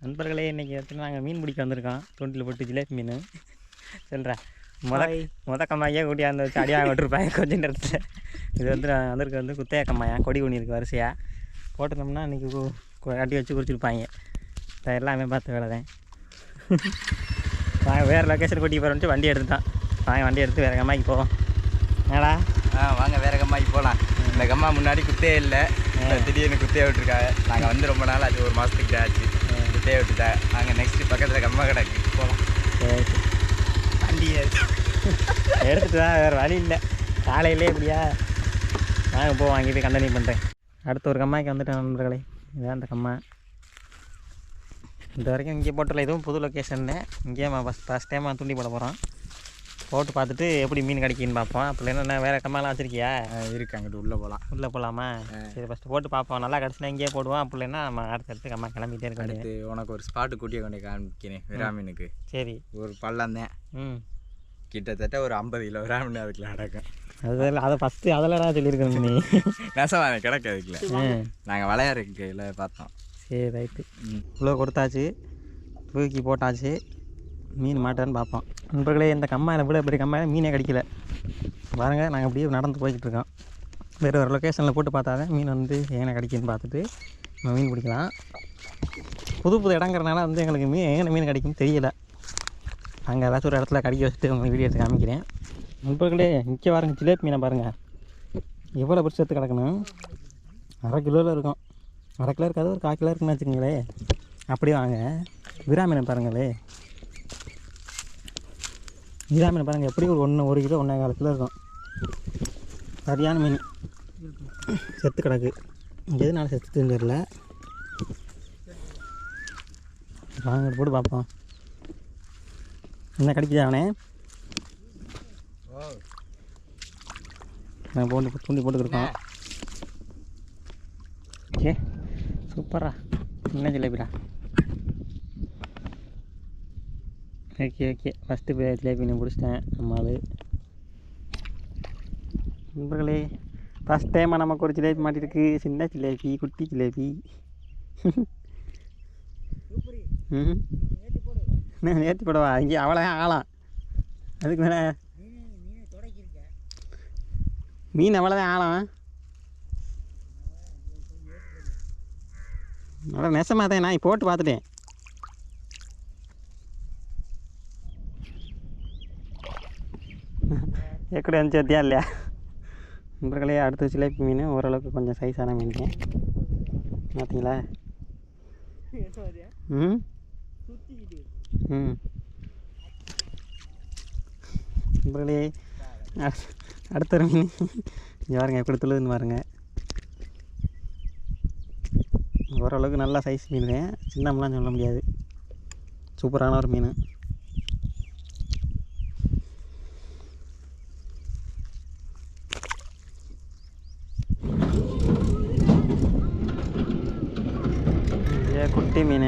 நண்பர்களே இன்றைக்கி எடுத்துகிட்டு நாங்கள் மீன் பிடிக்க வந்திருக்கோம். தூண்டில் போட்டு ஜிலேபி மீன் சொல்கிறேன். மொத கம்மாயே கூட்டியாந்து வச்சு அடியாக விட்டுருப்பாங்க கொஞ்சம் நேரத்தில். இது வந்து வந்திருக்கு வந்து குத்தையா கம்மாயா கொடி குனி இருக்குது வரிசையாக போட்டுருந்தோம்னா இன்றைக்கி கட்டி வச்சு குறிச்சிருப்பாங்க. எல்லாமே பார்த்து வேலை தான். நாங்கள் வேறு லொக்கேஷன் கூட்டி போகிறோம்ட்டு வண்டி எடுத்துட்டோம். வாங்க வண்டி எடுத்து வேறு கம்மாய்க்கு போவோம். ஏடா வாங்க வேறு கம்மாய்க்கு போகலாம். இந்த கம்மா முன்னாடி குத்தே இல்லை, திடீர்னு குத்தையை விட்டுருக்காங்க. நாங்கள் வந்து ரொம்ப நாள் ஆச்சு, ஒரு மாதத்துக்கிட்ட ஆச்சு குத்தையை விட்டுட்டேன். நாங்கள் நெக்ஸ்ட்டு பக்கத்தில் கம்மா கிடக்கு போகலாம். சரி வண்டி எடுத்துகிட்டு தான் வேறு வழி இல்லை. காலையிலே இப்படியா நாங்கள் போவோம். அங்கே போய் கண்டினியூ பண்ணுறேன். அடுத்த ஒரு கம்மாய்க்கு வந்துட்டேன் நண்பர்களே. இதுதான் அந்த கம்மா. இந்த வரைக்கும் இங்கே போட்டல, இதுவும் புது லொக்கேஷன்னு. இங்கேயே ஃபஸ்ட் டைமாக தூண்டி போட போகிறோம். போட்டு பார்த்துட்டு எப்படி மீன் கிடைக்குன்னு பார்ப்போம். அப்படி என்ன வேறு கம்மாலாம் வச்சுருக்கியா? இருக்குது, அங்கிட்டு உள்ளே போகலாம். உள்ளே போகலாமா? சரி ஃபஸ்ட்டு போட்டு பார்ப்போம். நல்லா கிடச்சினா இங்கேயே போடுவோம். அப்படி இல்லைன்னா நம்ம அடுத்தடுத்து கம்மா கிளம்பிட்டே இருக்க வேண்டியது. உனக்கு ஒரு ஸ்பாட்டு கூட்டிய கொண்டு காமிக்கிறேன். விராமீனுக்கு சரி ஒரு பள்ளம் தான். கிட்டத்தட்ட ஒரு 50 கிலோ விராமீன் அதுக்குள்ள நடக்கும். அதை ஃபஸ்ட்டு அதில் சொல்லியிருக்கேன் நீ. நெசவான கிடக்கு அதுக்குள்ள. நாங்கள் விளையாடுறதுல பார்த்தோம். சரி ரைட்டு. இவ்வளோ கொடுத்தாச்சு, தூக்கி போட்டாச்சு. மீன் மாட்டான்னு பார்ப்போம். நண்பர்களே இந்த கம்மாயில் இவ்வளோ பெரிய கம்மாயில் மீனே கிடைக்கல பாருங்கள். நாங்கள் அப்படியே நடந்து போய்கிட்டு இருக்கோம். வேறு ஒரு லொக்கேஷனில் போட்டு பார்த்தாதான் மீன் வந்து எங்கே கிடைக்குன்னு பார்த்துட்டு நம்ம மீன் பிடிக்கலாம். புது புது இடங்கிறனால வந்து எங்களுக்கு எங்கே மீன் கிடைக்குன்னு தெரியலை. அங்கே ஏதாச்சும் ஒரு இடத்துல கடிக்க வச்சுட்டு உங்களுக்கு வீடியோ எடுத்து காமிக்கிறேன். நண்பர்களே இங்கே பாருங்கள், ஜிலேபி மீனை பாருங்கள் எவ்வளோ பிடிச்சி எடுத்து கிடக்கணும். 1/2 கிலோவில் இருக்கும். 1/2 கிலோ இருக்காது, ஒரு 1/4 கிலோ இருக்குன்னு வச்சுக்கோங்களே. அப்படியே வாங்க. விராமீனை பாருங்களே, விராமீனை பாருங்கள் எப்படி ஒரு 1 கிலோ 1.25 கிலோ இருக்கும். சரியான மீன் செத்து கிடக்கு. எதுனால செத்துன்னு தெரியல. வாங்க போட்டு பார்ப்போம். என்ன கிடைக்குதா அவனே? நான் போட்டு தூண்டி போட்டுக்கிருக்கோம். ஓகே சூப்பரா. என்ன ஜிலேபிடா? ஓகே ஓகே ஃபஸ்ட்டு ஜிலேபி நான் பிடிச்சிட்டேன். நம்மளு நண்பர்களே ஃபஸ்ட் டைமாக நமக்கு ஒரு ஜிலேபி மாட்டிருக்கு. சின்ன ஜிலேபி, குட்டி ஜிலேபி. நேர்த்தி போடவா? இங்கே அவ்வளோதான் ஆகலாம். அதுக்கு மேலே மீன் அவ்வளோதான் ஆகலாம். அவ்வளோ நெசமாக தான் நான் போட்டு பார்த்துட்டேன். எப்படி வந்துச்சு வத்தியா இல்லையா? நண்பர்களே அடுத்த ஜிலேபி மீன் ஓரளவுக்கு கொஞ்சம் சைஸான மீன் பார்த்தீங்களா? நண்பர்களே அடுத்த ஒரு மீன் இங்கே பாருங்க எப்படி துளுதுன்னு பாருங்க. ஓரளவுக்கு நல்லா சைஸ் மீன் தான், சின்னம்லாம் சொல்ல முடியாது. சூப்பரான ஒரு மீன். குட்டி மீன்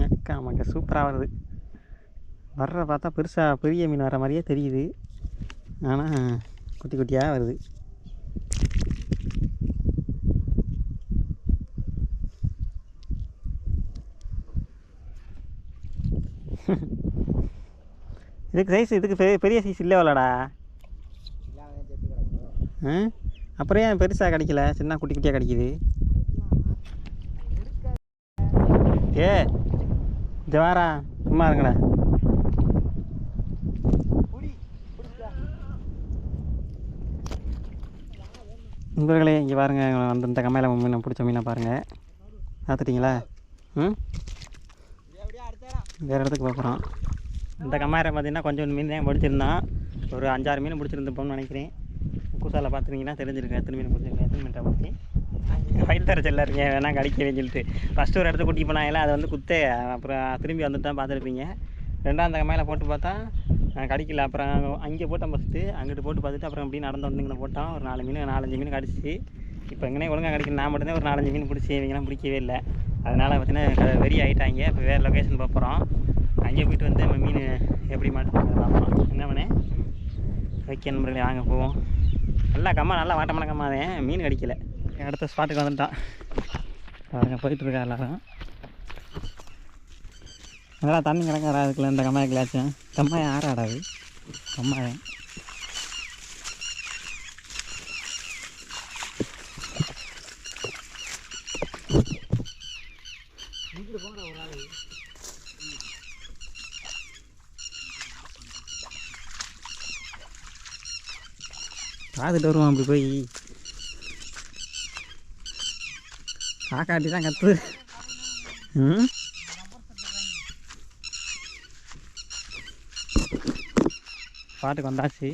அக்கா மக்க சூப்பராக வருது. வர்ற பார்த்தா பெரிய மீன் வர மாதிரியே தெரியுது, ஆனால் குட்டி குட்டியாக வருது. இதுக்கு சைஸ் இதுக்கு பெரிய சைஸ் இல்லை வரலடா. அப்புறம் ஏன் பெருசாக கிடைக்கல, சின்ன குட்டி குட்டியாக கிடைக்கிது? ஏ ஜவாரா சும்மா இருங்கடா. நண்பர்களே இங்கே பாருங்கள், அந்த இந்த கம்மையில் மீன் பிடிச்ச மீனை பாருங்கள். பார்த்துட்டிங்களா? வேறு இடத்துக்கு போகிறோம். இந்த கம்மாயில் பார்த்தீங்கன்னா கொஞ்சம் மீன் தான் பிடிச்சிருந்தான். ஒரு 5-6 மீன் பிடிச்சிருந்துப்போம்னு நினைக்கிறேன். கூசாவில் பார்த்துருந்தீங்கன்னா தெரிஞ்சிருக்கேன் எத்தனை மீன் பிடிச்சிருக்கேன், எத்தனை மீன் பிடிச்சி. ஃபைட் தர செல்ல இருக்கேன் வேணால் கடிக்கவேன்னு சொல்லிட்டு ஃபஸ்ட்டு ஒரு இடத்துக்கு கூட்டி போனாங்களே, அதை வந்து குத்தே அப்புறம் திரும்பி வந்துட்டு தான் பார்த்துருப்பீங்க. 2ஆம் கம்மாயில் போட்டு பார்த்தா கடிக்கல. அப்புறம் அங்கே போட்டோம் ஃபஸ்ட்டு, அங்கிட்டு போட்டு பார்த்துட்டு அப்புறம் அப்படி நடந்து வந்து போட்டோம். ஒரு 4-5 மீன் கடிச்சு. இப்போ எங்கனே ஒழுங்காக கிடைக்கல. நான் மட்டும்தான் ஒரு 4-5 மீன் பிடிச்சி, இவங்கெல்லாம் பிடிக்கவே இல்லை. அதனால் பார்த்தீங்கன்னா வெறி ஆகிட்டாங்க. இப்போ வேறு லொக்கேஷன் போகிறோம். அங்கே போய்ட்டு வந்து நம்ம மீன் எப்படி மாட்டுறாங்க பார்ப்போம். என்ன பண்ணேன்? ஓகே நண்பர்களே வாங்க போவோம். நல்லா கம்மா நல்லா வாட்டமான கம்மா தான், மீன் கடிக்கல. அடுத்த ஸ்பாட்டுக்கு வந்துட்டான் பாருங்க, போயிட்டுருக்கா எல்லாரும். அதெல்லாம் தண்ணி கிடக்காரா அதுக்குள்ள இந்த கம்மாய்க்குள்ளாச்சும். கம்மாயம் ஆறாடாது, கம்மாயம். பார்த்துட்டு வருவோம் அப்படி போய். காக்காட்டி தான் கத்துது. பாட்டுக்கு வந்தாச்சு.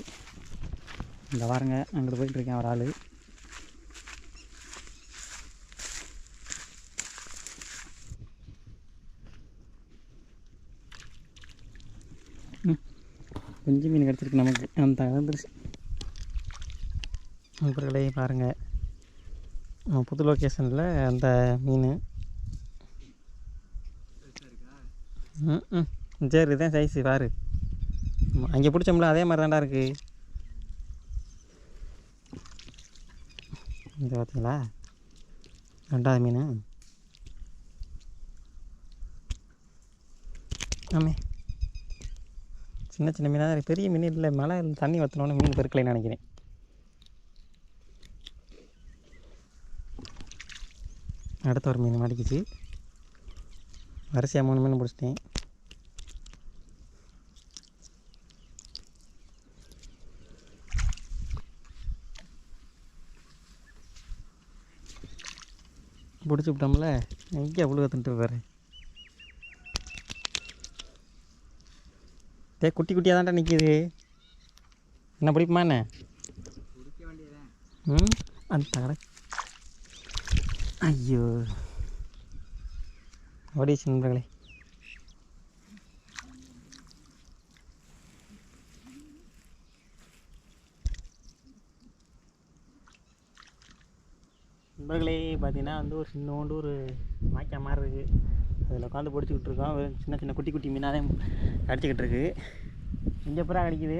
இந்த பாருங்க, அங்கிட்டு போயிட்டுருக்கேன் ஒரு ஆள். கொஞ்சம் மீன் கிடச்சிருக்கு நமக்கு, அந்த வந்துருச்சு. நண்பர்களே பாருங்கள், புது லொக்கேஷனில் அந்த மீன். சரி, இதுதான் சைஸு பாரு. அங்கே பிடிச்சோம்ல அதே மாதிரி தான்டா இருக்குது. இது பார்த்தீங்களா, 2வது மீன். ஆமே, சின்ன சின்ன மீனாக தான், பெரிய மீன் இல்லை. மழை தண்ணி ஊற்றினோன்னு மீன் பெருக்கலைன்னு நினைக்கிறேன். அடுத்த ஒரு மீன் மாட்டிக்கிச்சு. வரிசையாக 3 மீன் பிடிச்சிட்டேன். பிடிச்சி விட்டோம்ல, எங்கே அவ்வளோ தின்ட்டு பாரு. குட்டி குட்டியாக தான்டா நிற்கிது. என்ன பிடிக்குமா என்ன? அந்த கடை. ஐயோ, ஓடிச்சு நண்பர்களே. நண்பர்களே பார்த்தீங்கன்னா ஒரு சின்னோண்டு ஒரு வாய்க்கால் மாதிரி இருக்குது. அதில் உட்காந்து பிடிச்சிக்கிட்டு இருக்கோம். சின்ன சின்ன குட்டி குட்டி மீனாக கடிச்சிக்கிட்டு இருக்கு. இங்கே புறா கடிக்குது.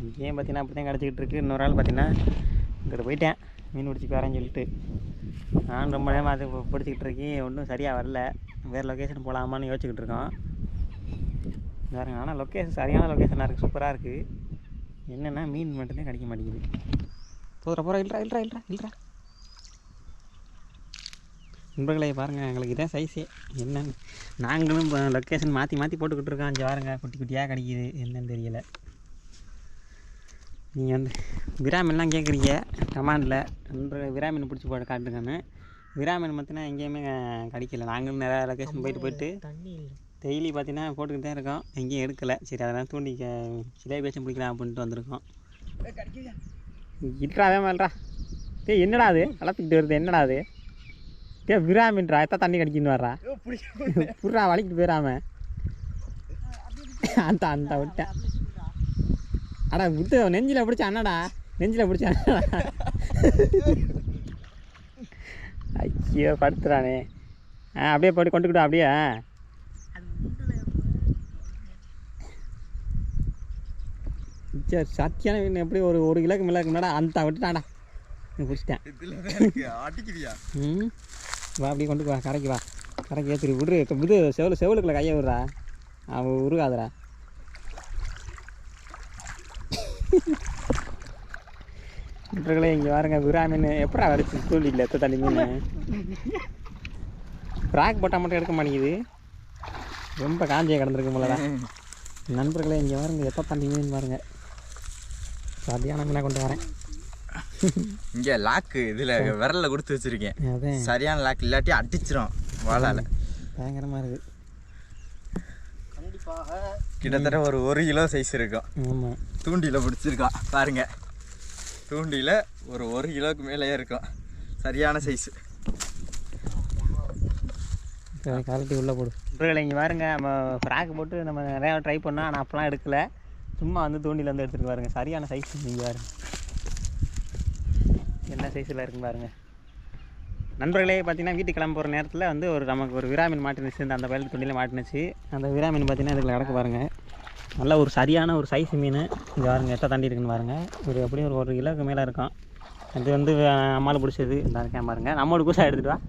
இங்கேயும் பார்த்தீங்கன்னா அப்படி தான் கடிச்சிக்கிட்டு இருக்கு. இன்னொரு ஆள் பார்த்தீங்கன்னா இங்கிட்ட போயிட்டேன் மீன் பிடிச்சிக்கு வரேன்னு சொல்லிட்டு. நான் ரொம்ப நேரமாக அது பிடிச்சிக்கிட்டு இருக்கேன். ஒன்றும் சரியாக வரல. வேறு லொக்கேஷன் போகலாமான்னு யோசிச்சுக்கிட்டு இருக்கோம். வேறுங்க, ஆனால் லொக்கேஷன் சரியான லொக்கேஷனாக இருக்குது, சூப்பராக இருக்குது. என்னென்னா மீன் மட்டும்தான் கிடைக்க மாட்டேங்குது. போகிற இல்லைடா. நண்பர்களே பாருங்கள், எங்களுக்கு இதான் சைஸே. என்னென்னு நாங்களும் இப்போ லொக்கேஷன் மாற்றி போட்டுக்கிட்டு இருக்கோம். அங்கே பாருங்க, குட்டி குட்டியாக கிடைக்கிது. என்னன்னு தெரியலை. நீங்கள் விராமீன்லாம் கேட்குறீங்க கமாண்டில். விராமீன் பிடிச்சி போட்டு காட்டுங்கன்னு. விராமீன் பார்த்தீங்கன்னா எங்கேயுமே கிடைக்கல. நாங்களும் நிறையா லொக்கேஷன் போயிட்டு டெய்லி பார்த்தீங்கன்னா போட்டுக்கிட்டு தான் இருக்கோம். எங்கேயும் எடுக்கலை. சரி, அதெல்லாம் தூண்டி சிலை பேச்சும் பிடிக்கலாம் அப்படின்ட்டு வந்திருக்கோம். இட்ராவே மேல்ரா. என்னடா அது வளர்த்துக்கிட்டு வருது? என்னடா அது? விராமீன்றா, எத்தான் தண்ணி கடிக்கின்னு வர்றா. புறா வலிக்கிட்டு போயிடாம அந்த விட்டேன். அடா விட்டு நெஞ்சில் பிடிச்ச அண்ணடா, நெஞ்சில் பிடிச்ச அண்ணடா. ஐயோ படுத்துறானே. அப்படியே போட்டு கொண்டுக்கிட்டோம். அப்படியே சரி, சத்தியான மீன் எப்படி ஒரு கிலோக்கு மேலே முன்னாடா அந்த விட்டுட்டான்டா. பிடிச்சிட்டேன். வா அப்படியே கொண்டு வா, கரைக்கு வா. கரைக்கு ஏற்றி விட்ரு. இது செவலுக்குள்ள கையை விட்றா, அவன் உருகாதரா. நண்பர்களே இங்கே பாருங்க, விரா மீன் எப்படா வரைச்சி தூண்டில எத்த தண்ணி மீன். ஃப்ராக் போட்டால் மட்டும் எடுக்க மாட்டேங்குது. ரொம்ப காஞ்சியாக கிடந்திருக்கு போலதான். நண்பர்களே இங்கே பாருங்க, எப்போ தண்ணி மீன் பாருங்க. சரியான மீனாக கொண்டு வரேன். இங்கே லாக்கு இதில் விரலில் கொடுத்து வச்சுருக்கேன். சரியான லாக், இல்லாட்டி அடிச்சிடும் வாழால். பயங்கரமாக இருக்குது. கிட்டத்தட்ட ஒரு 1 கிலோ சைஸ் இருக்கும். ஆமாம், தூண்டியில் பிடிச்சிருக்கான் பாருங்க. தூண்டியில் ஒரு 1 கிலோவுக்கு மேலேயே இருக்கும். சரியான சைஸு. கலட்டி உள்ளே போடு. நண்பர்களே இங்கே பாருங்க, நம்ம ஃப்ராக் போட்டு நம்ம நிறையா ட்ரை பண்ணோம். ஆனால் அப்போலாம் எடுக்கலை. சும்மா தூண்டியில் எடுத்துகிட்டு பாருங்க. சரியான சைஸ். நீங்கள் பாருங்க என்ன சைஸில் இருக்குன்னு பாருங்கள். நண்பர்களே பார்த்தீங்கன்னா வீட்டுக்கு கிளம்ப போகிற நேரத்தில் நமக்கு ஒரு விராமீன் மாட்டினுச்சு. அந்த பயலுக்கு தூண்டியில் மாட்டினுச்சு. அந்த விராமீன் பார்த்தீங்கன்னா இதுக்குள்ள கிடக்க பாருங்கள். நல்ல ஒரு சரியான ஒரு சைஸ் மீன். இங்கே பாருங்க எட்ட தாண்டி இருக்குன்னு பாருங்கள். எப்படியும் ஒரு கிலோவுக்கு மேலே இருக்கும். இது வந்து அம்மாவில் பிடிச்சது இந்த இருக்கேன் பாருங்கள். நம்மளோட கூசா எடுத்துகிட்டு வா.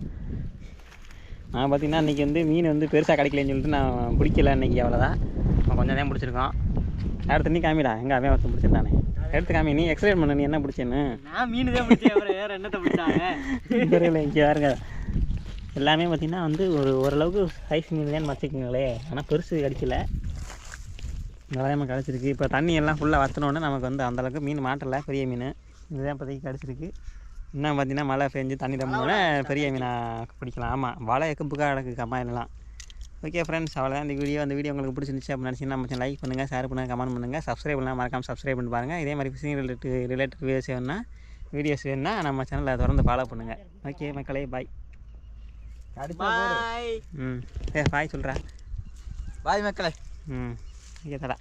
நான் பார்த்திங்கன்னா இன்றைக்கி வந்து மீன் வந்து பெருசாக கிடைக்கலன்னு சொல்லிட்டு நான் பிடிக்கல இன்றைக்கி. அவ்வளோதான், நம்ம கொஞ்சம் தான் பிடிச்சிருக்கோம். அடுத்து நீ காமிடா, எங்கள் அவன் ஒருத்தன் பிடிச்சிருந்தானே. எடுத்து காமி, நீ எக்ஸ்பிளைன் பண்ண, நீ என்ன பிடிச்சேன்னு. நான் மீன் தான் பிடிச்சேன், வேறு என்னத்தை பிடிச்சாங்க தெரியல. இங்கே பாருங்க எல்லாமே பார்த்திங்கன்னா வந்து ஓரளவுக்கு சைஸ் மீன் தான் வச்சுக்கோங்களே. ஆனால் பெருசு கிடைக்கல, நிறையாமல் கிடச்சிருக்கு. இப்போ தண்ணி எல்லாம் ஃபுல்லாக வற்றினோடனே நமக்கு வந்து அந்தளவுக்கு மீன் மாட்டலை. பெரிய மீன் இதுதான் இப்போதைக்கு கிடச்சிருக்கு. இன்னும் பார்த்திங்கன்னா மழை பெஞ்சு தண்ணி தம்பினோடனே பெரிய மீனாக பிடிக்கலாம். ஆமாம், வலை எக்குப்புக்காக கிடக்கு கம்மாயிலலாம். ஓகே ஃப்ரெண்ட்ஸ், அவ்வளோதான் இந்த வீடியோ. அந்த வீடியோ உங்களுக்கு பிடிச்சிருந்துச்சு அப்படின்னு நினச்சிங்கன்னா நம்ம லைக் பண்ணுங்கள், ஷேர் பண்ணுங்கள், கமெண்ட் பண்ணுங்கள். சப்ஸ்கிரைப் பண்ணலாம், மறக்காமல் சப்ஸ்கிரைப் பண்ணி பாருங்கள். இதே மாதிரி ஃபிஷிங் ரிலேட்டட் வீடியோஸ் வேணுன்னா நம்ம சேனலில் தொடர்ந்து ஃபாலோ பண்ணுங்கள். ஓகே மக்களே, பாய். பாய். பாய் சொல்கிறேன். பாய் மக்களே. ஓகே தடா.